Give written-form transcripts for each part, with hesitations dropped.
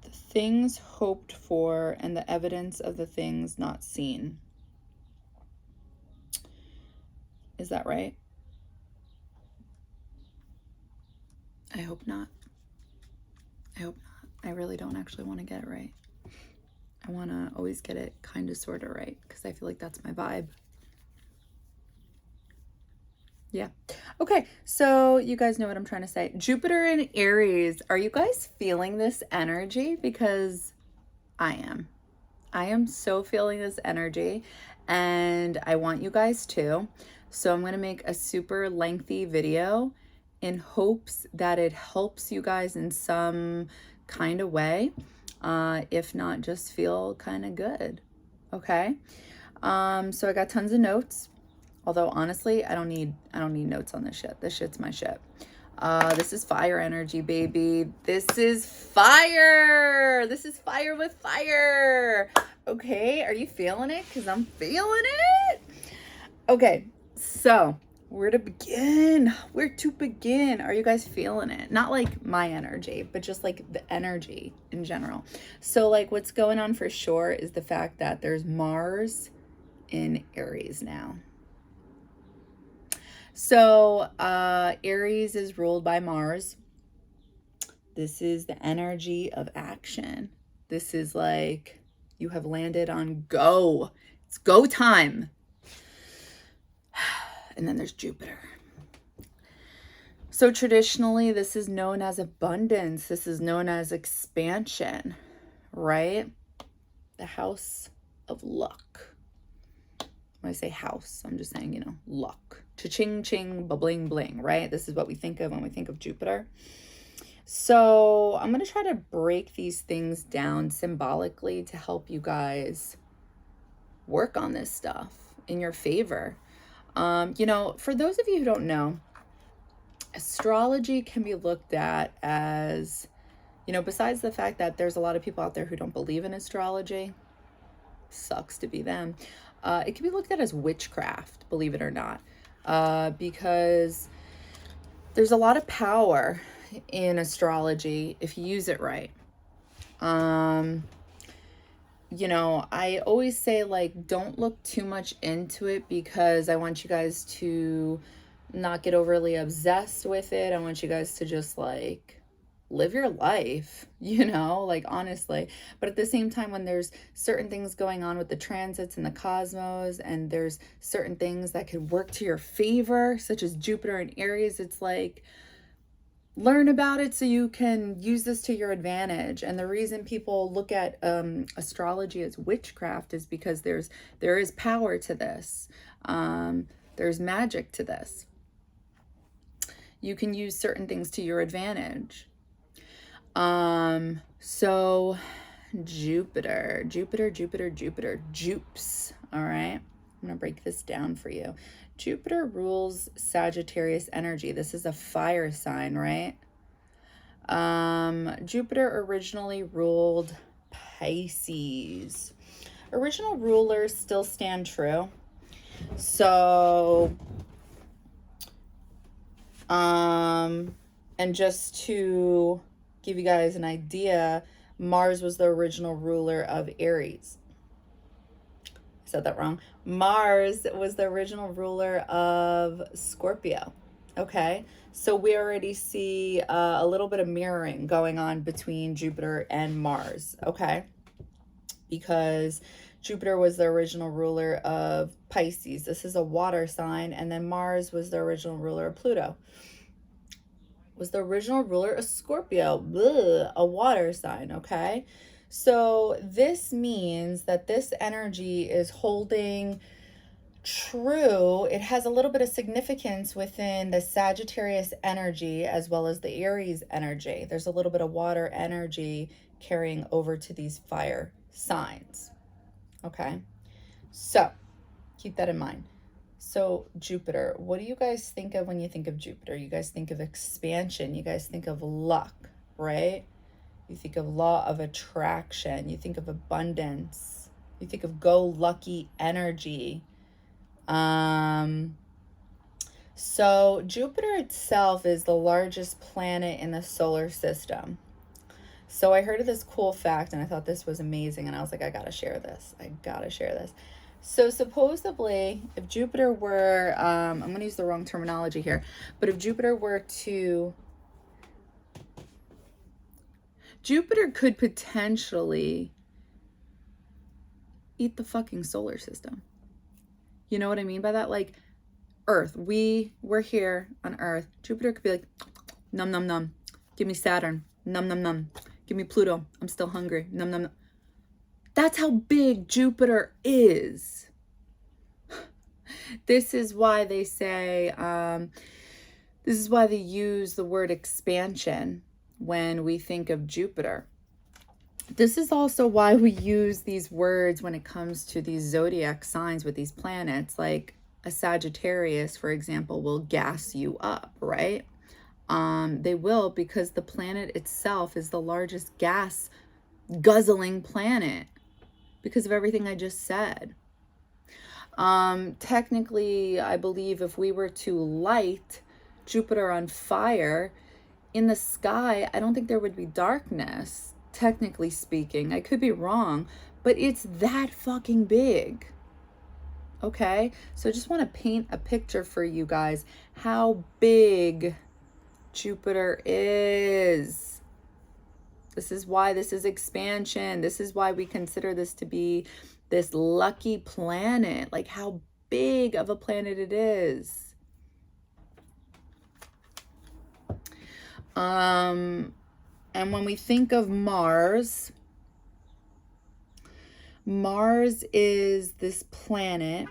The things hoped for and the evidence of the things not seen. Is that right? I hope not. I hope not. I really don't actually want to get it right. I want to always get it kind of sort of right because I feel like that's my vibe. Yeah. Okay, so you guys know what I'm trying to say. Jupiter in Aries. Are you guys feeling this energy? Because I am. I am so feeling this energy and I want you guys to. So I'm going to make a super lengthy video in hopes that it helps you guys in some kind of way. If not, just feel kind of good. Okay. So I got tons of notes. Although honestly, I don't need notes on this shit. This shit's my shit. This is fire energy, baby. This is fire. This is fire with fire. Okay, are you feeling it? Because I'm feeling it. Okay, so where to begin? Where to begin? Are you guys feeling it? Not like my energy, but just like the energy in general. So like what's going on for sure is the fact that there's Mars in Aries now. So Aries is ruled by Mars. This is the energy of action. This is like you have landed on go. It's go time. And then there's Jupiter. So traditionally, this is known as abundance. This is known as expansion, right? The house of luck. When I say house, I'm just saying, luck. Cha-ching, ching, ba-bling, bling, right? This is what we think of when we think of Jupiter. So I'm going to try to break these things down symbolically to help you guys work on this stuff in your favor. For those of you who don't know, astrology can be looked at as, besides the fact that there's a lot of people out there who don't believe in astrology, sucks to be them. It can be looked at as witchcraft, believe it or not, because there's a lot of power in astrology if you use it right. I always say, like, don't look too much into it because I want you guys to not get overly obsessed with it. I want you guys to just, like, live your life, like, honestly. But at the same time, when there's certain things going on with the transits and the cosmos, and there's certain things that could work to your favor, such as Jupiter and Aries, it's like, learn about it so you can use this to your advantage. And the reason people look at astrology as witchcraft is because there is power to this. There's magic to this. You can use certain things to your advantage. So Jupiter, Jupes. All right. I'm going to break this down for you. Jupiter rules Sagittarius energy. This is a fire sign, right? Jupiter originally ruled Pisces. Original rulers still stand true. So, and just to give you guys an idea, Mars was the original ruler of Aries. I said that wrong. Mars was the original ruler of Scorpio. Okay, so we already see a little bit of mirroring going on between Jupiter and Mars. Okay, because Jupiter was the original ruler of Pisces. This is a water sign. And then Mars was the original ruler of Pluto. Was the original ruler of Scorpio. Bleh, a water sign. Okay, so this means that this energy is holding true. It has a little bit of significance within the Sagittarius energy as well as the Aries energy. There's a little bit of water energy carrying over to these fire signs. Okay, so keep that in mind. So Jupiter, what do you guys think of when you think of Jupiter? You guys think of expansion. You guys think of luck, right? You think of law of attraction. You think of abundance. You think of go lucky energy. So Jupiter itself is the largest planet in the solar system. So I heard of this cool fact and I thought this was amazing. And I was like, I gotta share this. I gotta share this. So supposedly, if Jupiter were, I'm going to use the wrong terminology here, but if Jupiter could potentially eat the fucking solar system. You know what I mean by that? Like Earth, we're here on Earth. Jupiter could be like, num num num, give me Saturn, num num num, give me Pluto, I'm still hungry, num num num. That's how big Jupiter is. This is why they say, this is why they use the word expansion when we think of Jupiter. This is also why we use these words when it comes to these zodiac signs with these planets. Like a Sagittarius, for example, will gas you up, right? They will, because the planet itself is the largest gas guzzling planet because of everything I just said. Technically, I believe if we were to light Jupiter on fire in the sky, I don't think there would be darkness, technically speaking. I could be wrong, but it's that fucking big. Okay? So I just want to paint a picture for you guys how big Jupiter is. This is why this is expansion. This is why we consider this to be this lucky planet. Like how big of a planet it is. And when we think of Mars, Mars is this planet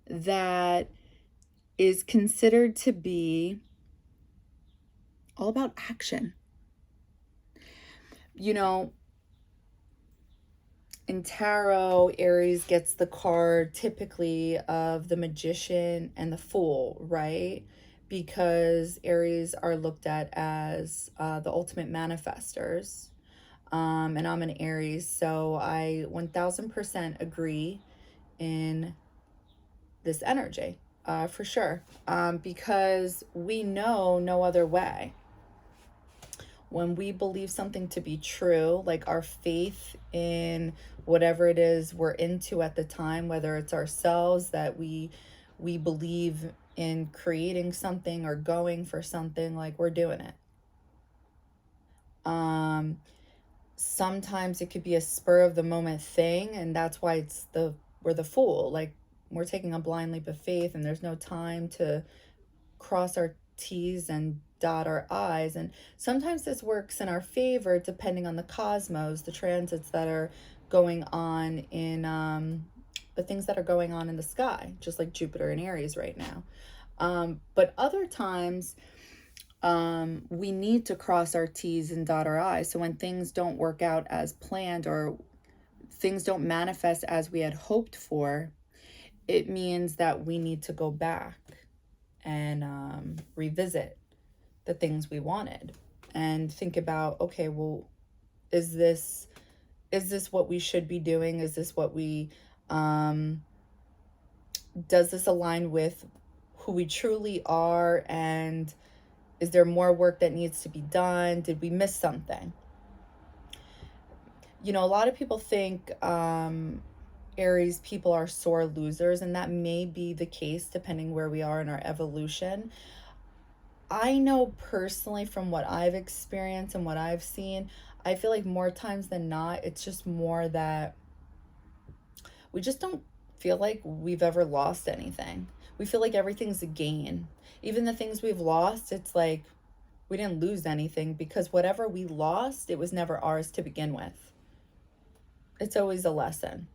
that is considered to be all about action. You know, in tarot, Aries gets the card typically of the Magician and the Fool, right? Because Aries are looked at as the ultimate manifestors. And I'm an Aries, so I 1000% agree in this energy, for sure. Because we know no other way. When we believe something to be true, like our faith in whatever it is we're into at the time, whether it's ourselves, that we believe in creating something or going for something, like we're doing it. Sometimes it could be a spur of the moment thing, and that's why we're the fool. Like we're taking a blind leap of faith and there's no time to cross our T's and dot our I's. And sometimes this works in our favor depending on the cosmos, the transits that are going on in the things that are going on in the sky, just like Jupiter and Aries right now. But other times we need to cross our T's and dot our I's. So when things don't work out as planned or things don't manifest as we had hoped for, it means that we need to go back and revisit the things we wanted and think about, okay, well, is this what we should be doing? Is this what we does this align with who we truly are? And is there more work that needs to be done? Did we miss something? You know, a lot of people think Aries people are sore losers, and that may be the case depending where we are in our evolution. I know personally from what I've experienced and what I've seen, I feel like more times than not, it's just more that we just don't feel like we've ever lost anything. We feel like everything's a gain. Even the things we've lost, it's like we didn't lose anything, because whatever we lost, it was never ours to begin with. It's always a lesson.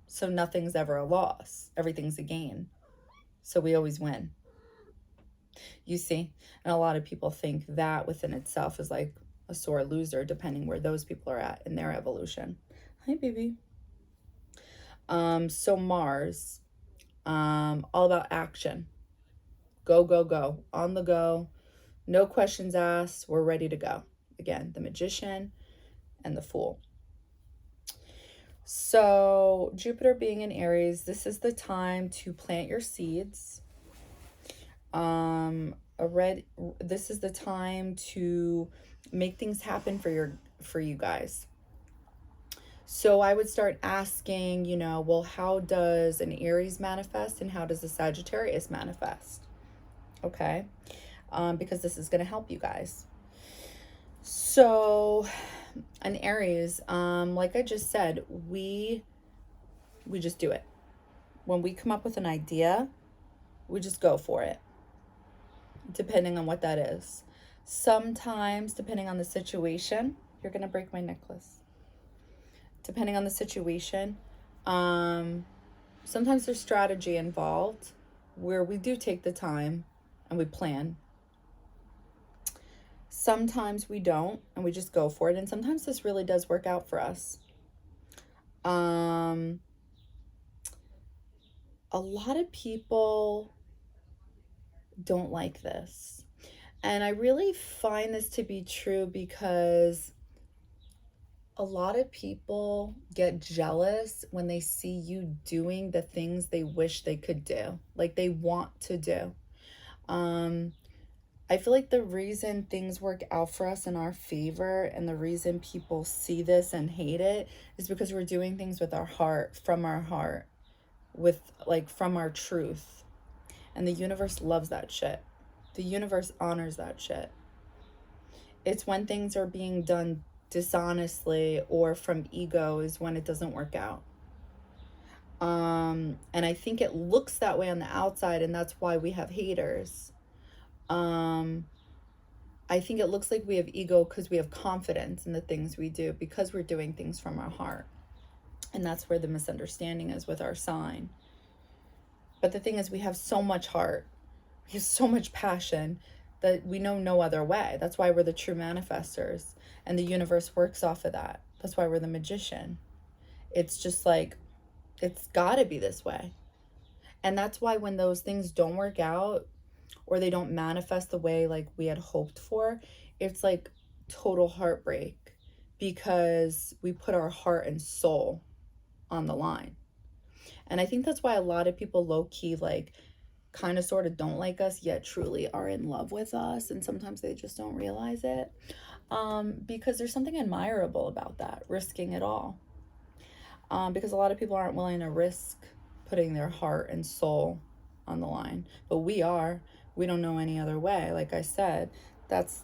So nothing's ever a loss. Everything's a gain. So we always win. You see? And a lot of people think that within itself is like a sore loser, depending where those people are at in their evolution. Hi, baby. So Mars, all about action. Go, go, go. On the go. No questions asked. We're ready to go. Again, the Magician and the Fool. So Jupiter being in Aries, this is the time to plant your seeds. This is the time to make things happen for you guys. So I would start asking, well, how does an Aries manifest and how does a Sagittarius manifest? Okay. Because this is going to help you guys. So an Aries, like I just said, we just do it. When we come up with an idea, we just go for it, depending on what that is. Sometimes, depending on the situation, you're going to break my necklace. Depending on the situation, sometimes there's strategy involved where we do take the time and we plan. Sometimes we don't and we just go for it. And sometimes this really does work out for us. A lot of people don't like this. And I really find this to be true because a lot of people get jealous when they see you doing the things they wish they could do, like they want to do. I feel like the reason things work out for us in our favor and the reason people see this and hate it is because we're doing things with our heart, from our heart, from our truth. And the universe loves that shit. The universe honors that shit. It's when things are being done dishonestly or from ego is when it doesn't work out. And I think it looks that way on the outside, and that's why we have haters. I think it looks like we have ego because we have confidence in the things we do, because we're doing things from our heart. And that's where the misunderstanding is with our sign. But the thing is, we have so much heart, we have so much passion that we know no other way. That's why we're the true manifestors. And the universe works off of that. That's why we're the magician. It's just like, it's got to be this way. And that's why when those things don't work out or they don't manifest the way like we had hoped for, it's like total heartbreak because we put our heart and soul on the line. And I think that's why a lot of people low-key like kind of sort of don't like us yet truly are in love with us, and sometimes they just don't realize it, because there's something admirable about that, risking it all, because a lot of people aren't willing to risk putting their heart and soul on the line, but we don't know any other way. Like I said, that's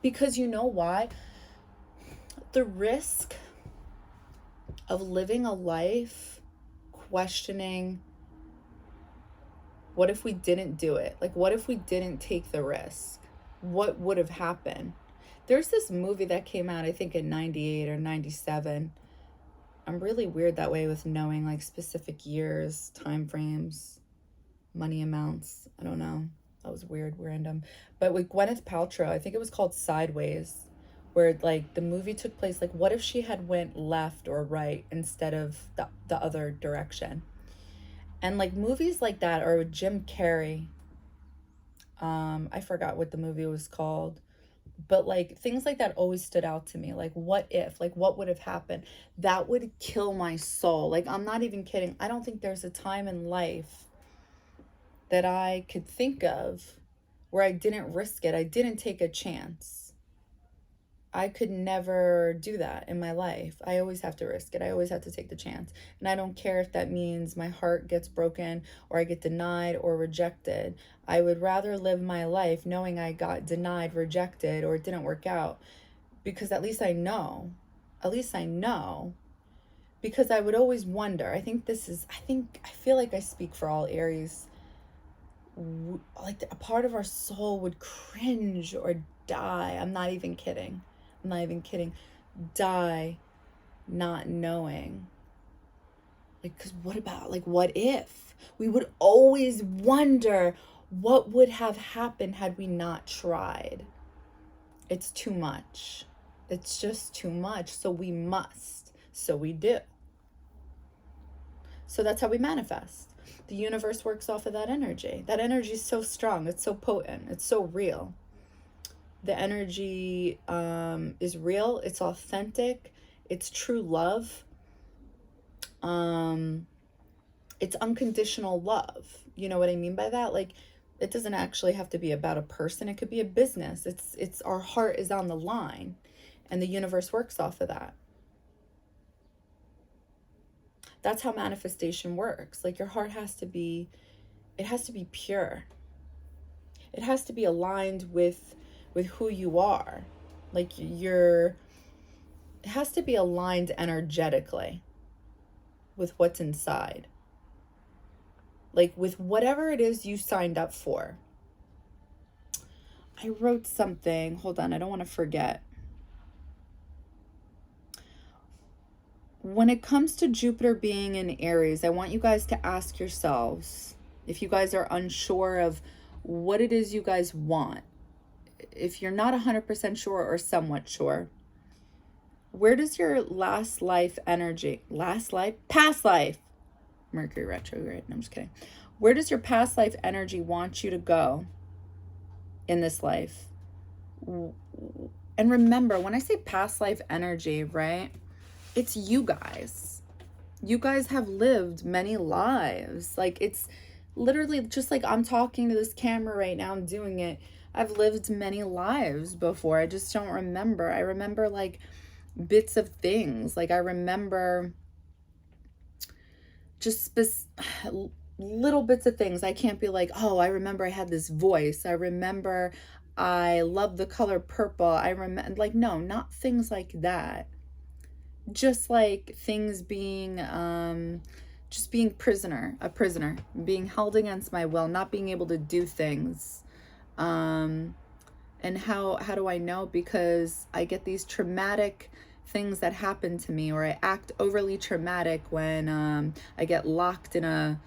because you know why? The risk of living a life questioning, what if we didn't do it? Like, what if we didn't take the risk? What would have happened? There's this movie that came out, I think in 98 or 97. I'm really weird that way with knowing like specific years, time frames, money amounts. I don't know. That was weird, random. But with Gwyneth Paltrow, I think it was called Sideways, where like the movie took place, like what if she had went left or right instead of the other direction? And like movies like that, or Jim Carrey, I forgot what the movie was called, but like things like that always stood out to me. Like what if, like what would have happened? That would kill my soul. Like I'm not even kidding. I don't think there's a time in life that I could think of where I didn't risk it. I didn't take a chance. I could never do that in my life. I always have to risk it. I always have to take the chance. And I don't care if that means my heart gets broken or I get denied or rejected. I would rather live my life knowing I got denied, rejected, or it didn't work out, because at least I know. At least I know. Because I would always wonder. I feel like I speak for all Aries. Like a part of our soul would cringe or die. I'm not even kidding. Die not knowing. Like, because what about, like, what if? We would always wonder what would have happened had we not tried. It's too much. It's just too much. So we must. So we do. So that's how we manifest. The universe works off of that energy. That energy is so strong. It's so potent. It's so real. The energy is real. It's authentic. It's true love. It's unconditional love. You know what I mean by that? Like, It doesn't actually have to be about a person. It could be a business. It's our heart is on the line, and the universe works off of that. That's how manifestation works. Like your heart has to be, it has to be pure. It has to be aligned with who you are. Like you're, it has to be aligned energetically with what's inside. Like with whatever it is you signed up for. I wrote something. Hold on, I don't want to forget. When it comes to Jupiter being in Aries, I want you guys to ask yourselves, if you guys are unsure of what it is you guys want, if you're not 100% sure or somewhat sure, where does your last life energy, past life, Mercury retrograde, no, I'm just kidding. Where does your past life energy want you to go in this life? And remember, when I say past life energy, right, it's you guys. You guys have lived many lives. Like it's literally just like I'm talking to this camera right now, I'm doing it. I've lived many lives before. I just don't remember. I remember like bits of things. Like I remember just little bits of things. I can't be like, oh, I remember I had this voice. I remember I love the color purple. I remember, like, no, not things like that. Just like things being, just being a prisoner, being held against my will, not being able to do things. And how do I know? Because I get these traumatic things that happen to me, or I act overly traumatic when I get locked in a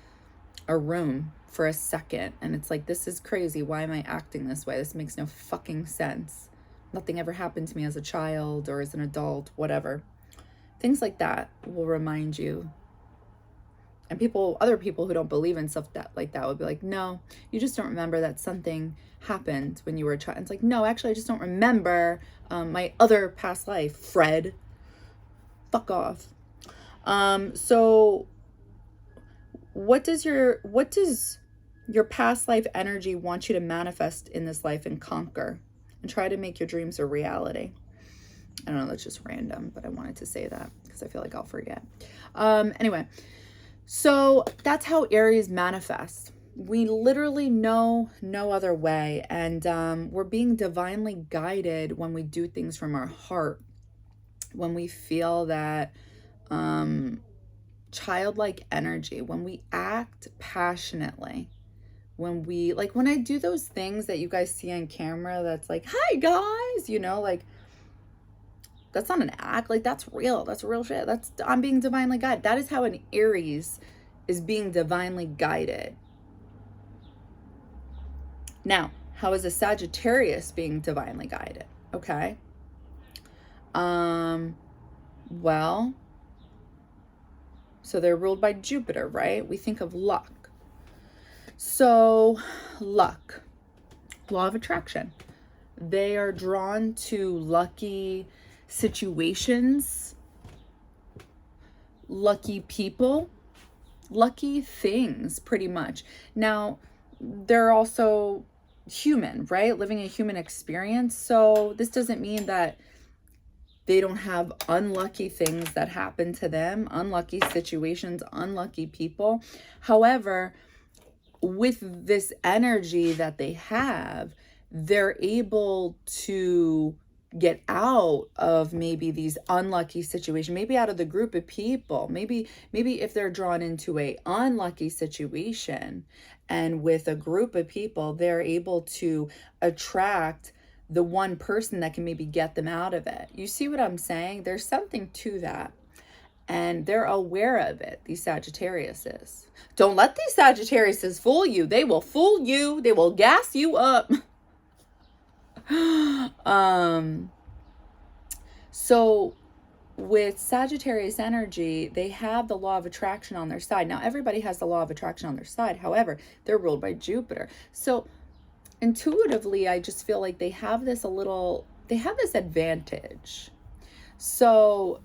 room for a second, and it's like, this is crazy. Why am I acting this way? This makes no fucking sense. Nothing ever happened to me as a child or as an adult, whatever. Things like that will remind you. And other people who don't believe in stuff like that would be like, no, you just don't remember that something happened when you were a child. It's like, no, actually, I just don't remember my other past life, Fred. Fuck off. So what does your past life energy want you to manifest in this life and conquer and try to make your dreams a reality? I don't know, that's just random, but I wanted to say that because I feel like I'll forget. Anyway, so that's how Aries manifests. We literally know no other way, and we're being divinely guided when we do things from our heart, when we feel that childlike energy, when we act passionately, when we, like when I do those things that you guys see on camera, that's like, hi guys, you know, like that's not an act, like that's real shit. I'm being divinely guided. That is how an Aries is being divinely guided. Now, how is a Sagittarius being divinely guided? Okay. Well, so they're ruled by Jupiter, right? We think of luck. So, luck, law of attraction. They are drawn to lucky situations, lucky people, lucky things, pretty much. Now, they're also human, right? Living a human experience. So this doesn't mean that they don't have unlucky things that happen to them, unlucky situations, unlucky people. However, with this energy that they have, they're able to get out of maybe these unlucky situations, maybe out of the group of people, maybe if they're drawn into a unlucky situation and with a group of people, they're able to attract the one person that can maybe get them out of it. You see what I'm saying? There's something to that. And they're aware of it, these Sagittariuses. Don't let these Sagittariuses fool you. They will fool you. They will gas you up. So with Sagittarius energy, they have the law of attraction on their side. Now, everybody has the law of attraction on their side. However, they're ruled by Jupiter. So intuitively, I just feel like they have this advantage. So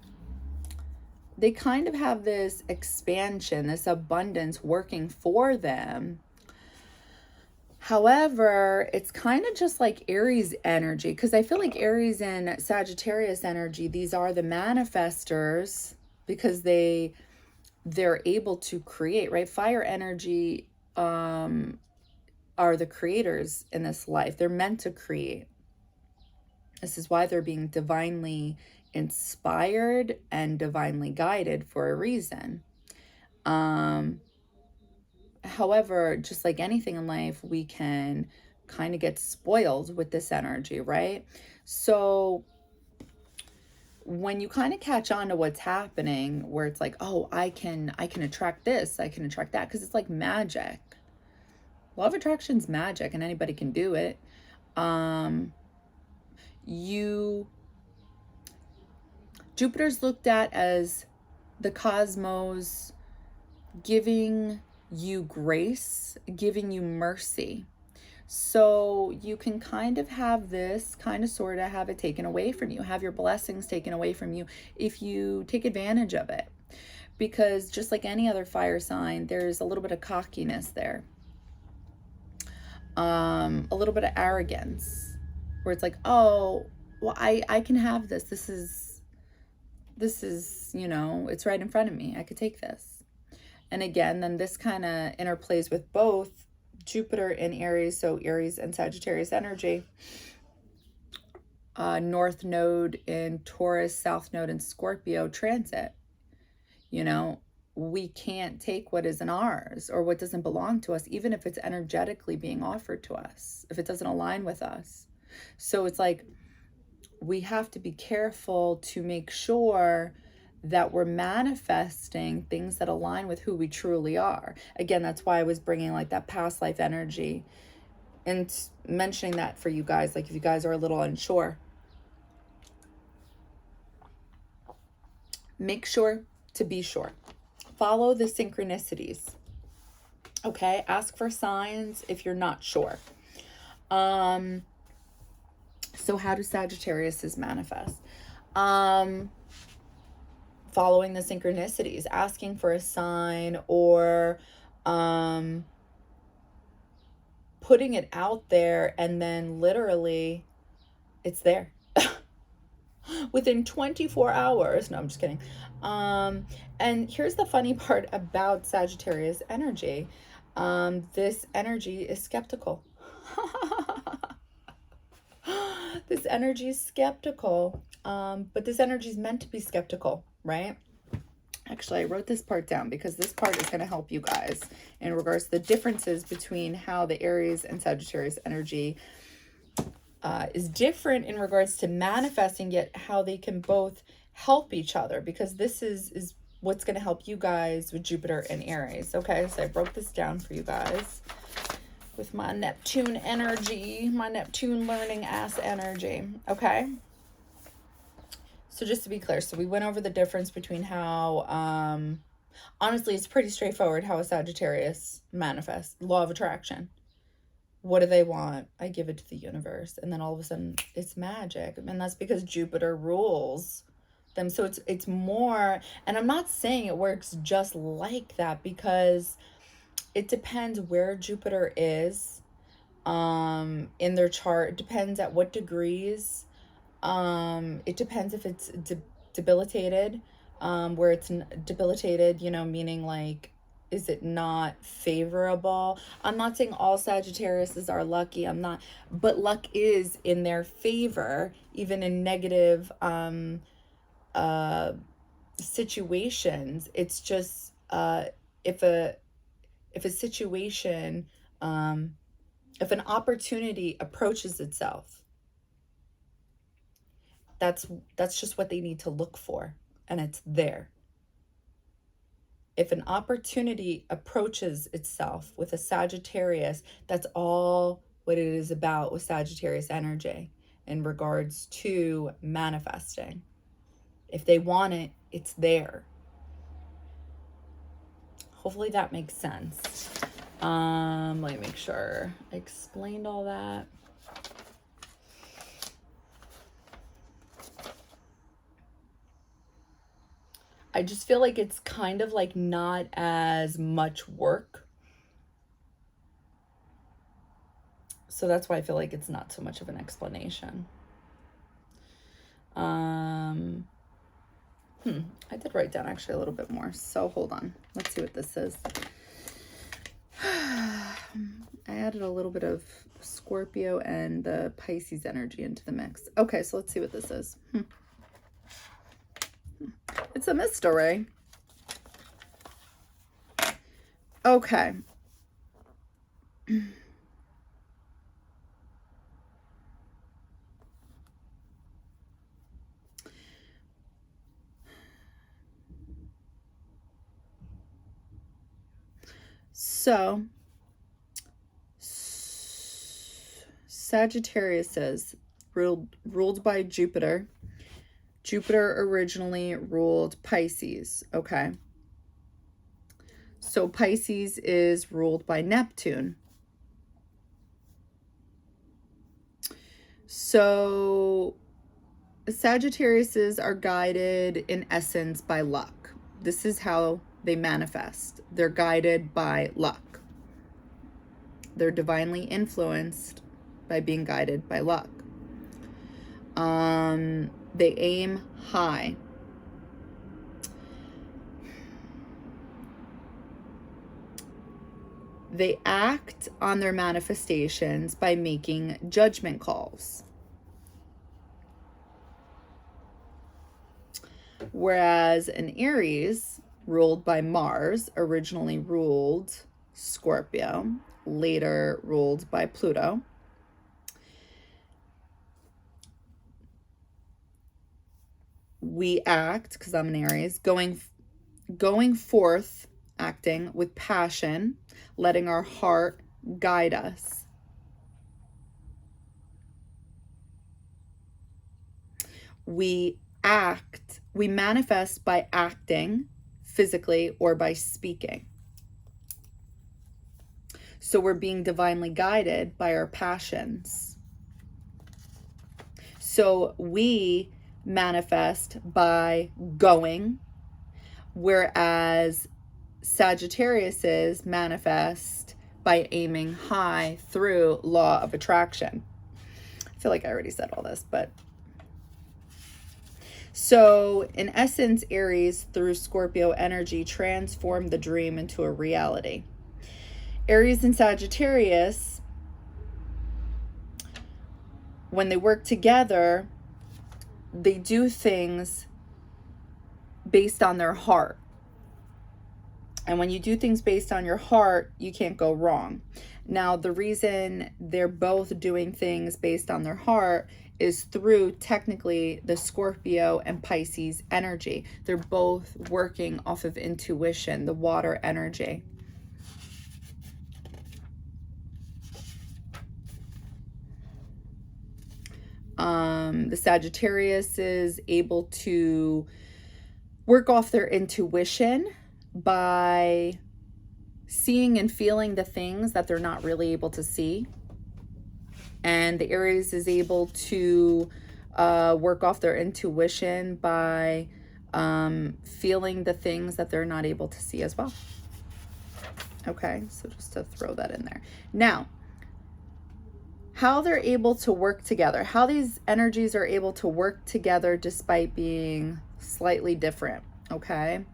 they kind of have this expansion, this abundance working for them. However, it's kind of just like Aries energy, because I feel like Aries and Sagittarius energy, these are the manifestors, because they're able to create, right? Fire energy are the creators in this life. They're meant to create. This is why they're being divinely inspired and divinely guided for a reason. However, just like anything in life, we can kind of get spoiled with this energy, right? So when you kind of catch on to what's happening, where it's like, oh, I can attract this, I can attract that, because it's like magic. Law of attraction's magic, and anybody can do it. Jupiter's looked at as the cosmos giving you grace, giving you mercy. So you can kind of have this, kind of sort of have it taken away from you, have your blessings taken away from you if you take advantage of it. Because just like any other fire sign, there's a little bit of cockiness there. A little bit of arrogance, where it's like, oh, well, I can have this. This is, it's right in front of me. I could take this. And again, then this kind of interplays with both Jupiter in Aries, so Aries and Sagittarius energy. North node in Taurus, South node in Scorpio transit. We can't take what isn't ours or what doesn't belong to us, even if it's energetically being offered to us, if it doesn't align with us. So it's like we have to be careful to make sure that we're manifesting things that align with who we truly are. Again, that's why I was bringing like that past life energy and mentioning that for you guys, like if you guys are a little unsure. Make sure to be sure. Follow the synchronicities. Okay, ask for signs if you're not sure. So how do Sagittariuses manifest? Following the synchronicities, asking for a sign, or putting it out there, and then literally it's there. Within 24 hours. No, I'm just kidding. And here's the funny part about Sagittarius energy. This energy is skeptical. This energy is skeptical. But this energy is meant to be skeptical, right? Actually, I wrote this part down because this part is going to help you guys in regards to the differences between how the Aries and Sagittarius energy is different in regards to manifesting, yet how they can both help each other, because this is what's going to help you guys with Jupiter and Aries. Okay, so I broke this down for you guys with my Neptune energy, my Neptune learning ass energy. Okay, so just to be clear, so we went over the difference between how honestly it's pretty straightforward how a Sagittarius manifests. Law of attraction. What do they want? I give it to the universe. And then all of a sudden it's magic. And that's because Jupiter rules them. So it's more, and I'm not saying it works just like that, because it depends where Jupiter is in their chart. It depends at what degrees. It depends if it's debilitated, where it's debilitated, meaning like, is it not favorable? I'm not saying all Sagittariuses are lucky. I'm not, but luck is in their favor, even in negative situations. It's just if a situation, if an opportunity approaches itself, that's just what they need to look for, and it's there. If an opportunity approaches itself with a Sagittarius, that's all what it is about with Sagittarius energy in regards to manifesting. If they want it, it's there. Hopefully that makes sense. Let me make sure I explained all that. I just feel like it's kind of like not as much work. So that's why I feel like it's not so much of an explanation. I did write down actually a little bit more. So hold on. Let's see what this is. I added a little bit of Scorpio and the Pisces energy into the mix. Okay, so let's see what this is. It's a mystery. Okay. So, Sagittarius is ruled by Jupiter. Jupiter originally ruled Pisces, okay? So Pisces is ruled by Neptune. So Sagittariuses are guided in essence by luck. This is how they manifest. They're guided by luck. They're divinely influenced by being guided by luck. They aim high. They act on their manifestations by making judgment calls. Whereas an Aries, ruled by Mars, originally ruled Scorpio, later ruled by Pluto. We act, because I'm an Aries, going forth, acting with passion, letting our heart guide us. We manifest by acting physically or by speaking. So we're being divinely guided by our passions. So we manifest by going, whereas Sagittariuses manifest by aiming high through law of attraction. I feel like I already said all this, but so in essence, Aries through Scorpio energy transform the dream into a reality. Aries and Sagittarius, when they work together, they do things based on their heart. And when you do things based on your heart, you can't go wrong. Now, the reason they're both doing things based on their heart is through technically the Scorpio and Pisces energy. They're both working off of intuition, the water energy. The Sagittarius is able to work off their intuition by seeing and feeling the things that they're not really able to see. And the Aries is able to work off their intuition by feeling the things that they're not able to see as well. Okay, so just to throw that in there. Now, how they're able to work together, how these energies are able to work together despite being slightly different, okay?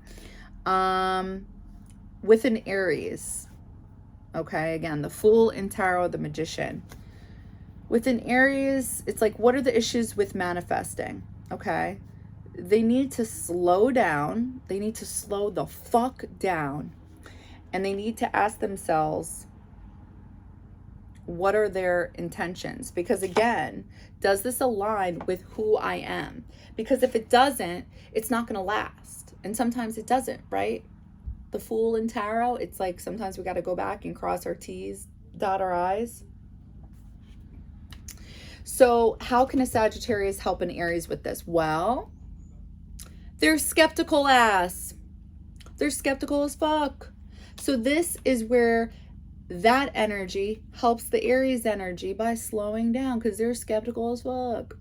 With an Aries, okay, again, the Fool in Tarot, the Magician. With an Aries, it's like, what are the issues with manifesting, okay? They need to slow down. They need to slow the fuck down. And they need to ask themselves, what are their intentions? Because again, does this align with who I am? Because if it doesn't, it's not going to last. And sometimes it doesn't, right? The Fool in Tarot, it's like sometimes we got to go back and cross our T's, dot our I's. So how can a Sagittarius help an Aries with this? Well, they're skeptical ass. They're skeptical as fuck. So this is where that energy helps the Aries energy by slowing down, because they're skeptical as fuck.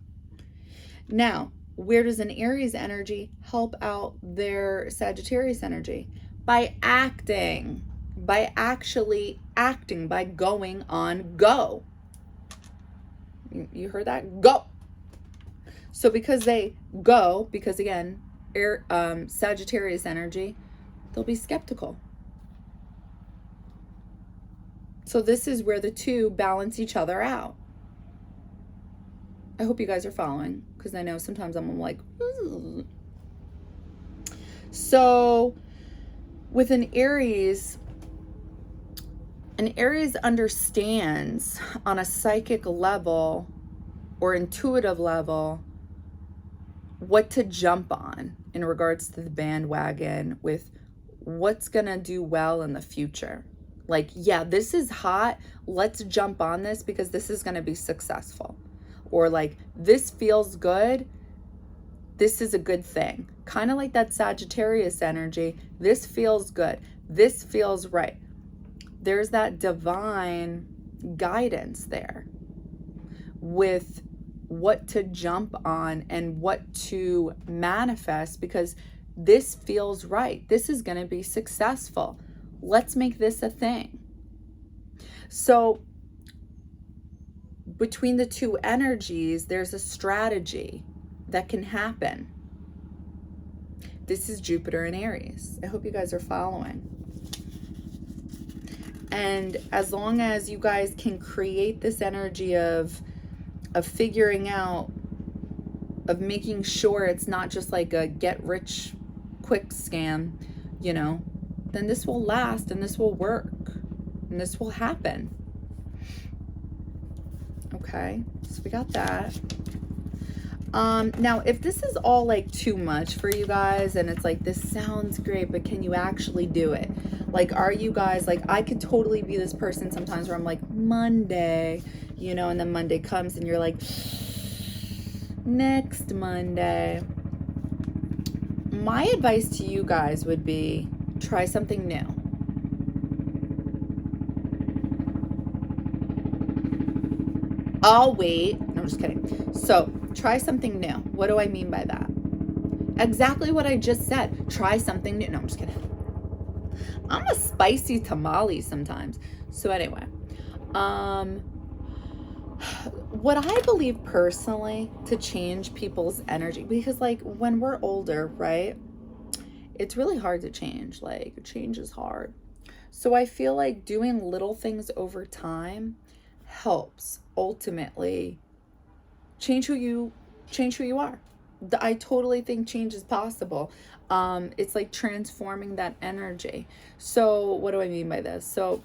Now, where does an Aries energy help out their Sagittarius energy? By acting, by actually acting, by going on go. You heard that? Go. So because they go, because again, Sagittarius energy, they'll be skeptical. So this is where the two balance each other out. I hope you guys are following, because I know sometimes I'm like, ooh. So with an Aries understands on a psychic level or intuitive level what to jump on in regards to the bandwagon with what's gonna do well in the future. Like, yeah, this is hot. Let's jump on this because this is gonna be successful. Or like, this feels good. This is a good thing. Kind of like that Sagittarius energy. This feels good. This feels right. There's that divine guidance there with what to jump on and what to manifest, because this feels right. This is going to be successful. Let's make this a thing. So between the two energies, there's a strategy that can happen. This is Jupiter and Aries. I hope you guys are following. And as long as you guys can create this energy of figuring out, of making sure it's not just like a get rich quick scam, you know, then this will last and this will work and this will happen. Okay, so we got that. Now, if this is all like too much for you guys and it's like, this sounds great, but can you actually do it? Like, are you guys like, I could totally be this person sometimes where I'm like, Monday, you know, and then Monday comes and you're like, next Monday. My advice to you guys would be try something new. I'll wait. No, I'm just kidding. So try something new. What do I mean by that? Exactly what I just said. Try something new. No, I'm just kidding. I'm a spicy tamale sometimes. So anyway, what I believe personally to change people's energy, because like when we're older, right, it's really hard to change. Like, change is hard. So I feel like doing little things over time helps ultimately change who you are. I totally think change is possible. It's like transforming that energy. So what do I mean by this? So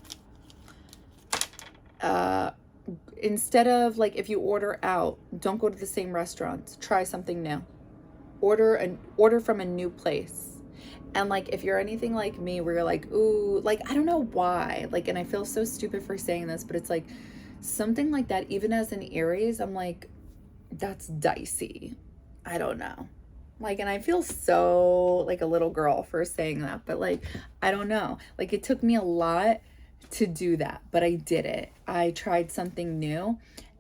instead of like, if you order out, don't go to the same restaurants. Try something new. Order from a new place. And like, if you're anything like me, where you're like, ooh, like, I don't know why, like, and I feel so stupid for saying this, but it's like something like that, even as an Aries, I'm like, that's dicey. I don't know. Like, and I feel so like a little girl for saying that, but like, I don't know. Like, it took me a lot to do that, but I did it. I tried something new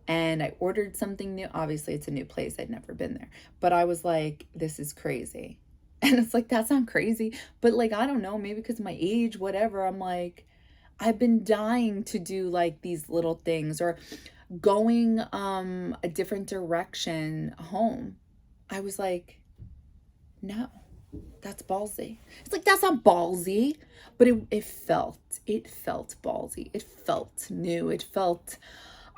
and I ordered something new. Obviously, it's a new place. I'd never been there, but I was like, this is crazy. And it's like, that's not crazy, but like, I don't know, maybe because of my age, whatever. I'm like, I've been dying to do like these little things, or going a different direction home. I was like, no, that's ballsy. It's like, that's not ballsy, but it felt ballsy. It felt new.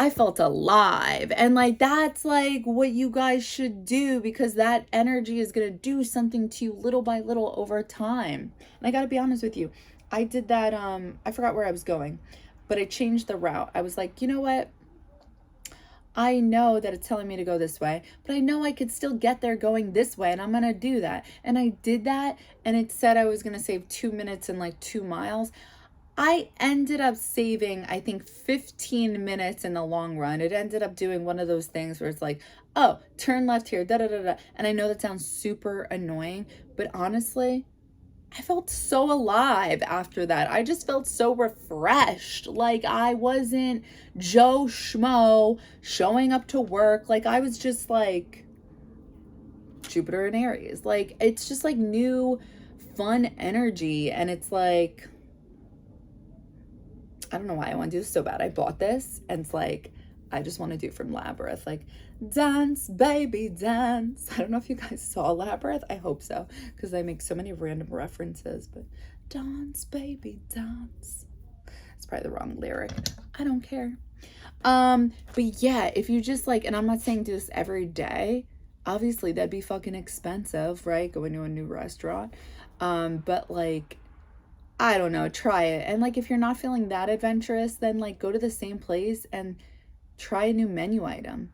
I felt alive. And like, that's like what you guys should do, because that energy is going to do something to you little by little over time. And I got to be honest with you. I did that. I forgot where I was going, but I changed the route. I was like, you know what? I know that it's telling me to go this way, but I know I could still get there going this way, and I'm going to do that. And I did that, and it said I was going to save 2 minutes and like 2 miles. I ended up saving, I think, 15 minutes in the long run. It ended up doing one of those things where it's like, oh, turn left here, da da da da. And I know that sounds super annoying, but honestly, I felt so alive after that. I just felt so refreshed. Like, I wasn't Joe Schmo showing up to work. Like, I was just like Jupiter and Aries. Like, it's just like new, fun energy. And it's like, I don't know why I want to do this so bad. I bought this and it's like, I just want to do from Labyrinth, like, dance, baby, dance. I don't know if you guys saw Labyrinth. I hope so, because I make so many random references, but dance, baby, dance. It's probably the wrong lyric. I don't care. But yeah, if you just like, and I'm not saying do this every day, obviously that'd be fucking expensive, right? Going to a new restaurant. But like, I don't know, try it. And like, if you're not feeling that adventurous, then like go to the same place and try a new menu item.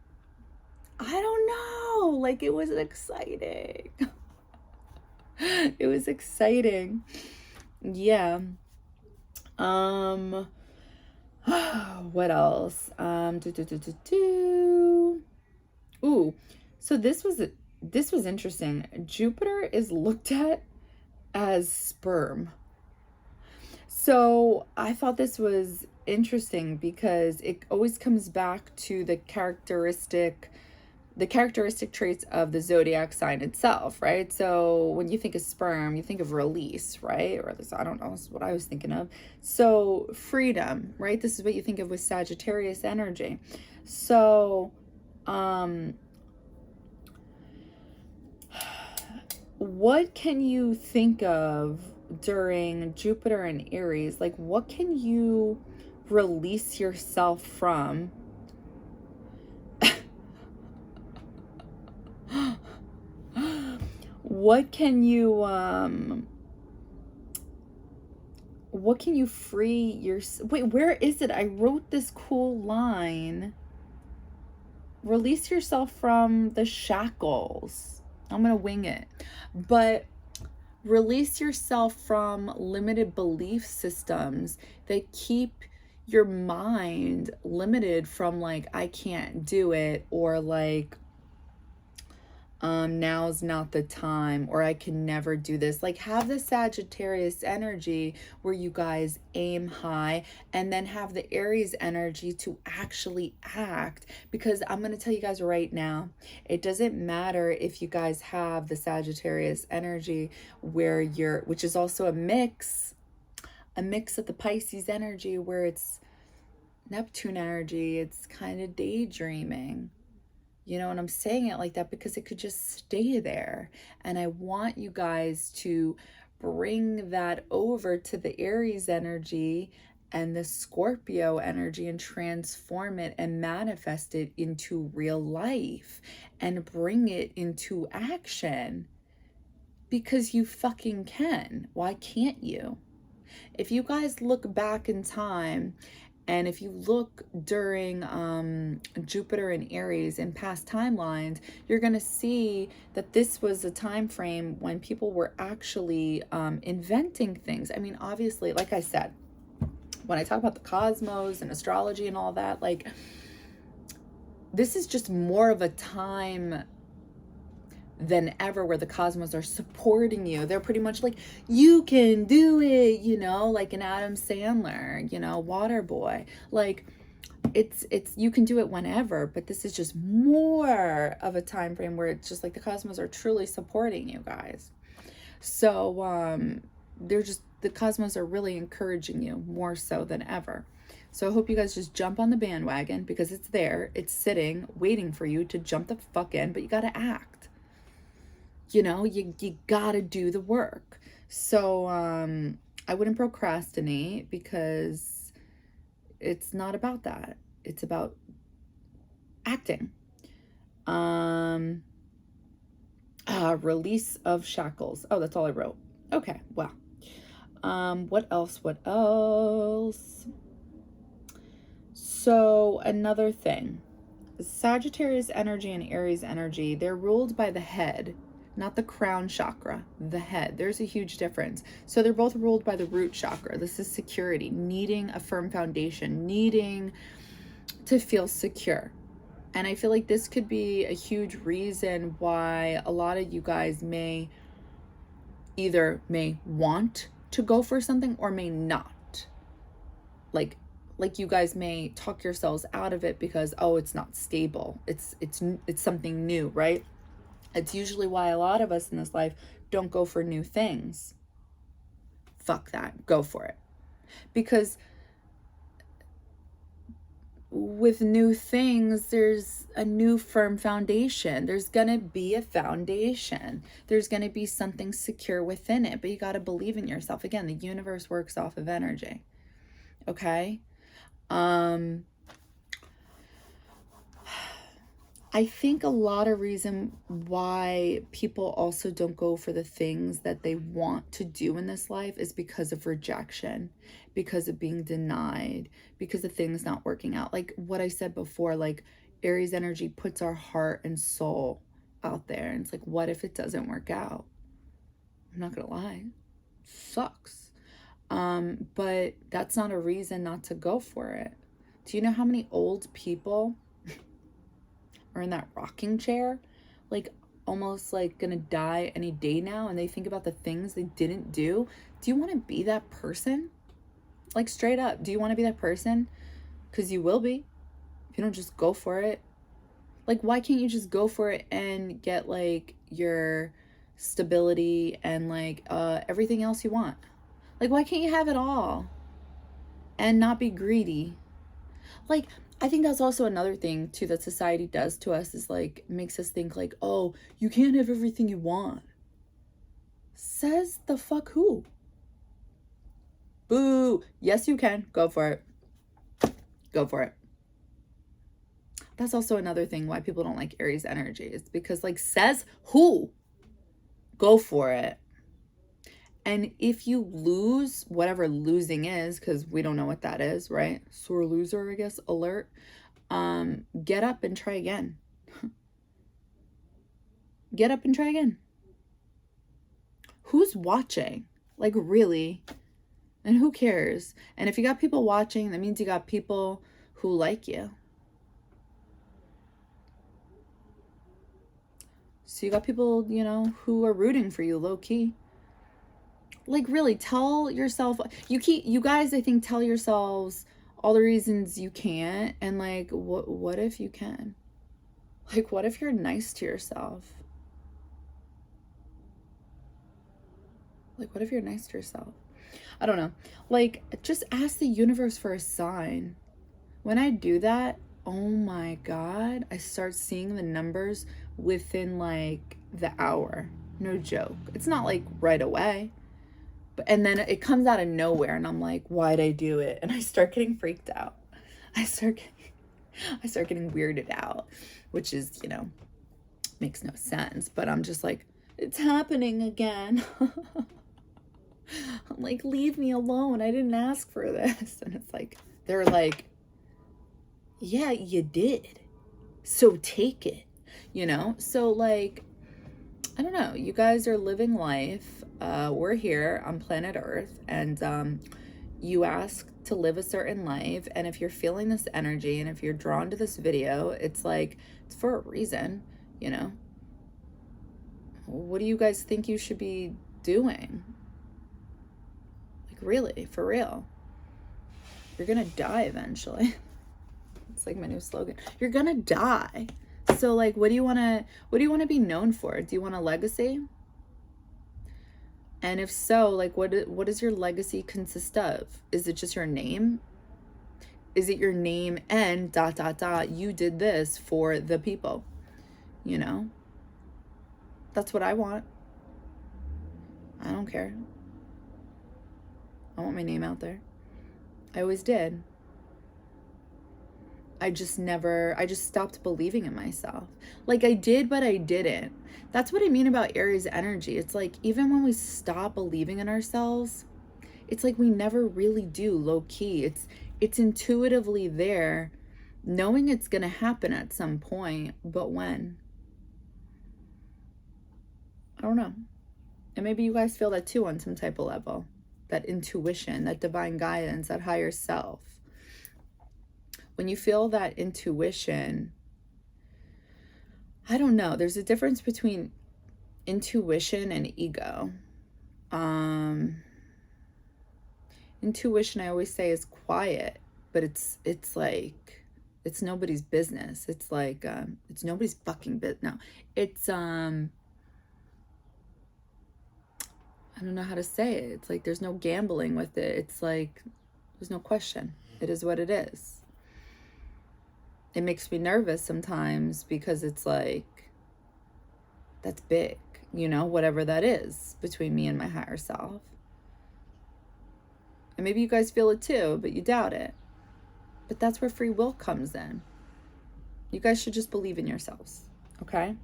I don't know. Like, it was exciting. It was exciting. Yeah. What else? Ooh, so this was interesting. Jupiter is looked at as sperm. So I thought this was interesting because it always comes back to the characteristic traits of the zodiac sign itself, right? So when you think of sperm, you think of release, right? Or this, I don't know, this is what I was thinking of. So freedom, right? This is what you think of with Sagittarius energy. So, what can you think of during Jupiter and Aries? Like, what can you release yourself from? What can you free your, wait, where is it? I wrote this cool line. Release yourself from the shackles. I'm gonna wing it. But release yourself from limited belief systems that keep your mind limited from like, I can't do it, or like, now's not the time, or I can never do this. Like, have the Sagittarius energy where you guys aim high, and then have the Aries energy to actually act. Because I'm going to tell you guys right now, it doesn't matter if you guys have the Sagittarius energy where which is also a mix of the Pisces energy, where it's Neptune energy, it's kind of daydreaming. You know, and I'm saying it like that because it could just stay there. And I want you guys to bring that over to the Aries energy and the Scorpio energy and transform it and manifest it into real life and bring it into action. Because you fucking can. Why can't you? If you guys look back in time, and if you look during Jupiter and Aries in past timelines, you're going to see that this was a time frame when people were actually inventing things. I mean, obviously, like I said, when I talk about the cosmos and astrology and all that, like, this is just more of a time than ever where the cosmos are supporting you. They're pretty much like, you can do it, you know, like an Adam Sandler, you know, Waterboy. Like, it's you can do it whenever, but this is just more of a time frame where it's just like the cosmos are truly supporting you guys. So the cosmos are really encouraging you more so than ever. So I hope you guys just jump on the bandwagon, because it's there, it's sitting waiting for you to jump the fuck in, but you got to act. You know, you gotta do the work. So I wouldn't procrastinate, because it's not about that. It's about acting. Release of shackles. Oh, that's all I wrote. Okay, well. What else? So another thing. Sagittarius energy and Aries energy, they're ruled by the head, not the crown chakra, the head. There's a huge difference. So they're both ruled by the root chakra. This is security, needing a firm foundation, needing to feel secure. And I feel like this could be a huge reason why a lot of you guys may want to go for something or may not. Like you guys may talk yourselves out of it because, oh, it's not stable. It's something new, right? It's usually why a lot of us in this life don't go for new things. Fuck that. Go for it. Because with new things, there's a new firm foundation. There's going to be a foundation. There's going to be something secure within it, but you got to believe in yourself. Again, the universe works off of energy. Okay? I think a lot of reason why people also don't go for the things that they want to do in this life is because of rejection, because of being denied, because of things not working out. Like what I said before, like Aries energy puts our heart and soul out there. And it's like, what if it doesn't work out? I'm not gonna lie, sucks. But that's not a reason not to go for it. Do you know how many old people are in that rocking chair, like almost like gonna die any day now, and they think about the things they didn't do? Do you want to be that person? Like straight up, do you want to be that person? Because you will be if you don't just go for it. Like, why can't you just go for it and get like your stability and like everything else you want? Like, why can't you have it all and not be greedy? Like, I think that's also another thing too that society does to us, is like makes us think like, oh, you can't have everything you want. Says the fuck who? Boo. Yes, you can. Go for it. Go for it. That's also another thing why people don't like Aries energy. It's because like, says who? Go for it. And if you lose, whatever losing is, because we don't know what that is, right? Sore loser, I guess, alert. Get up and try again. Get up and try again. Who's watching? Like, really? And who cares? And if you got people watching, that means you got people who like you. So you got people, you know, who are rooting for you low key. Like, really, tell yourself, you guys, I think, tell yourselves all the reasons you can't, and like, what if you can? Like, what if you're nice to yourself? Like, what if you're nice to yourself? I don't know. Like, just ask the universe for a sign. When I do that, oh my God, I start seeing the numbers within like the hour. No joke. It's not like right away. And then it comes out of nowhere, and I'm like, why'd I do it? And I start getting freaked out. I start getting weirded out, which is, you know, makes no sense. But I'm just like, it's happening again. I'm like, leave me alone. I didn't ask for this. And it's like, they're like, yeah, you did. So take it, you know? So like, I don't know. You guys are living life. We're here on planet Earth, and you ask to live a certain life. And if you're feeling this energy, and if you're drawn to this video, it's like, it's for a reason, you know? What do you guys think you should be doing? Like, really, for real. You're gonna die eventually. It's like my new slogan. You're gonna die. So like, what do you want to be known for? Do you want a legacy? And if so, like, what does your legacy consist of? Is it just your name? Is it your name and ... you did this for the people? You know? That's what I want. I don't care. I want my name out there. I always did. I just stopped believing in myself. Like, I did, but I didn't. That's what I mean about Aries energy. It's like, even when we stop believing in ourselves, it's like we never really do, low key. It's intuitively there, knowing it's going to happen at some point, but when? I don't know. And maybe you guys feel that too on some type of level. That intuition, that divine guidance, that higher self. When you feel that intuition, I don't know. There's a difference between intuition and ego. Intuition, I always say, is quiet, but it's like, it's nobody's business. It's like, it's nobody's fucking business. No, it's, I don't know how to say it. It's like, there's no gambling with it. It's like, there's no question. It is what it is. it makes me nervous sometimes because it's like, that's big, you know, whatever that is between me and my higher self. And maybe you guys feel it too, but you doubt it. But that's where free will comes in. You guys should just believe in yourselves, okay?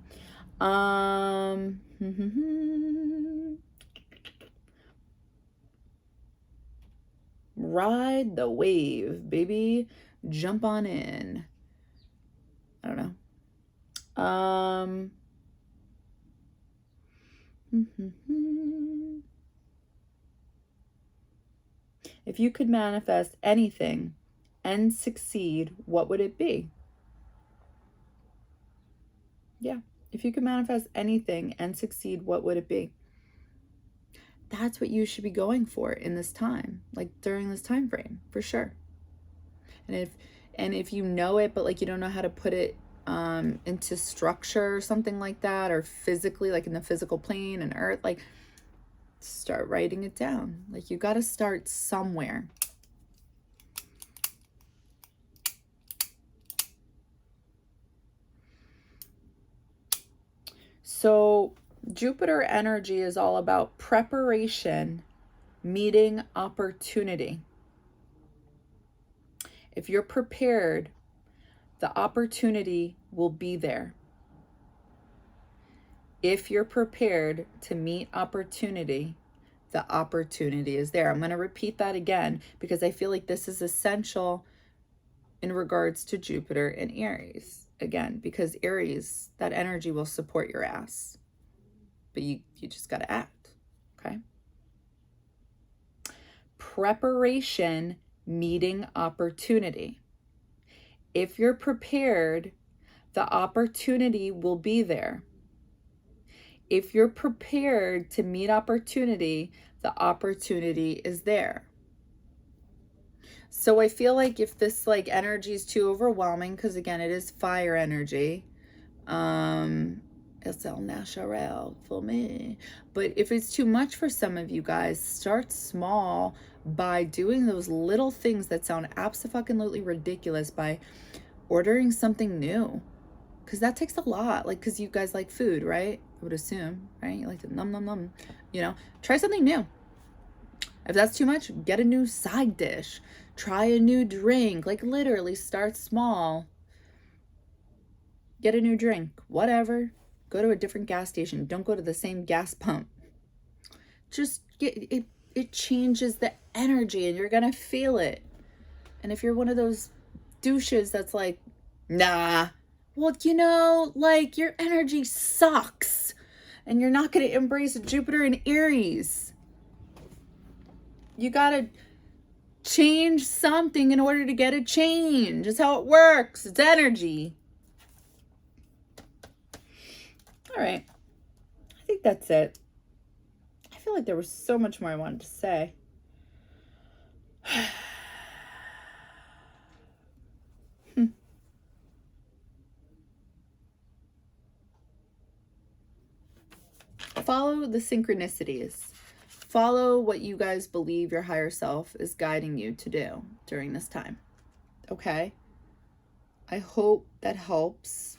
Ride the wave, baby. Jump on in. I don't know. If you could manifest anything and succeed, what would it be? Yeah. If you could manifest anything and succeed, what would it be? That's what you should be going for in this time, like during this time frame, for sure. And if you know it, but like you don't know how to put it into structure or something like that, or physically, like in the physical plane and earth, like start writing it down. Like you got to start somewhere. So Jupiter energy is all about preparation, meeting opportunity. If you're prepared, the opportunity will be there. If you're prepared to meet opportunity, the opportunity is there. I'm going to repeat that again because I feel like this is essential in regards to Jupiter and Aries. Again, because Aries, that energy will support your ass. But you just got to act, okay? Preparation, meeting opportunity. If you're prepared, the opportunity will be there. If you're prepared to meet opportunity, the opportunity is there. So I feel like if this like energy is too overwhelming, because again, it is fire energy, it's el natural for me. But if it's too much for some of you guys, start small by doing those little things that sound absolutely ridiculous, by ordering something new. Because that takes a lot. Like, because you guys like food, right? I would assume, right? You like to nom nom nom. You know, try something new. If that's too much, get a new side dish. Try a new drink. Like, literally start small. Get a new drink. Whatever. Go to a different gas station. Don't go to the same gas pump. Just get it. It changes the energy and you're going to feel it. And if you're one of those douches that's like, nah, well, you know, like your energy sucks and you're not going to embrace Jupiter and Aries. You got to change something in order to get a change. It's how it works. It's energy. All right. I think that's it. I feel like there was so much more I wanted to say. Follow the synchronicities. Follow what you guys believe your higher self is guiding you to do during this time. Okay? I hope that helps.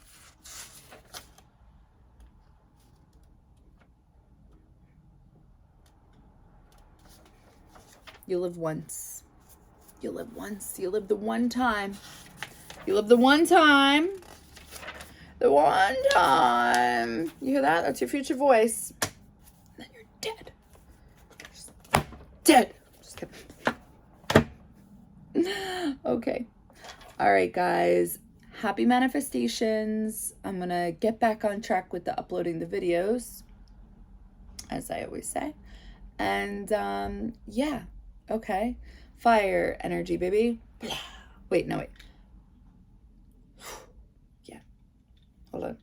You live once. You live once. You live the one time. You live the one time. The one time. You hear that? That's your future voice. And then you're dead. Just dead. Just kidding. Okay. All right, guys. Happy manifestations. I'm going to get back on track with the uploading the videos, as I always say. And yeah. Okay. Fire energy, baby. Wait, no, wait. Yeah. Hold on.